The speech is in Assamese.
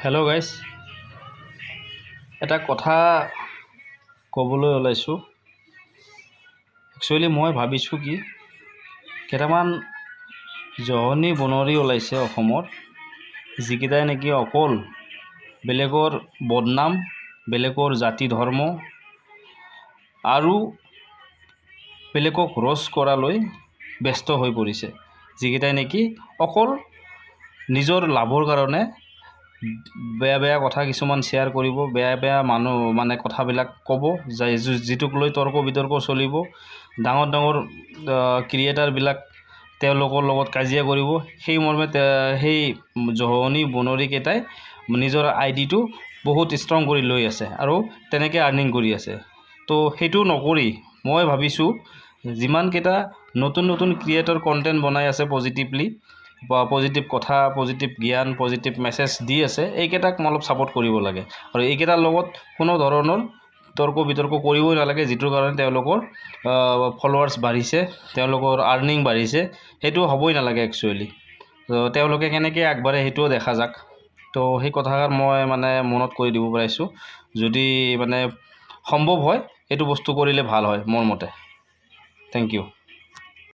হেল্ল' গাইজ, এটা কথা ক'বলৈ ওলাইছোঁ। একচুৱেলি মই ভাবিছোঁ কি কেইটামান জহনী বনৰী ওলাইছে অসমৰ, যিকেইটাই নেকি অকল বেলেগৰ বদনাম, বেলেগৰ জাতি ধৰ্ম আৰু বেলেগক ৰস কৰালৈ ব্যস্ত হৈ পৰিছে। যিকেইটাই নেকি অকল নিজৰ লাভৰ কাৰণে বেয়া বেয়া কথা কিছুমান শ্বেয়াৰ কৰিব, বেয়া বেয়া মানুহ কথাবিলাক ক'ব, যিটোক লৈ তৰ্ক বিতৰ্ক চলিব। ডাঙৰ ডাঙৰ ক্ৰিয়েটাৰবিলাক তেওঁলোকৰ লগত কাজিয়া কৰিব। সেই মৰ্মে সেই জহনী বনৰীকেইটাই নিজৰ আইডিটো বহুত ষ্ট্ৰং কৰি লৈ আছে আৰু তেনেকৈ আৰ্নিং কৰি আছে। তো সেইটো নকৰি মই ভাবিছোঁ যিমানকেইটা নতুন নতুন ক্ৰিয়েটৰ কণ্টেণ্ট বনাই আছে পজিটিভলি বা পজিটিভ কথা, পজিটিভ জ্ঞান, পজিটিভ মেছেজ দি আছে, এইকেইটাক মই অলপ ছাপোৰ্ট কৰিব লাগে। আৰু এইকেইটাৰ লগত কোনো ধৰণৰ তৰ্ক বিতৰ্ক কৰিবই নালাগে, যিটোৰ কাৰণে তেওঁলোকৰ ফলোৱাৰ্ছ বাঢ়িছে, তেওঁলোকৰ আৰ্নিং বাঢ়িছে। সেইটো হ'বই নালাগে একচুৱেলি। তেওঁলোকে কেনেকৈ আগবাঢ়ে সেইটোও দেখা যাওক। তো সেই কথাষাৰ মই মনত কৰি দিব পাৰিছোঁ। যদি সম্ভৱ হয় এইটো বস্তু কৰিলে ভাল হয় মোৰ মতে। Thank U.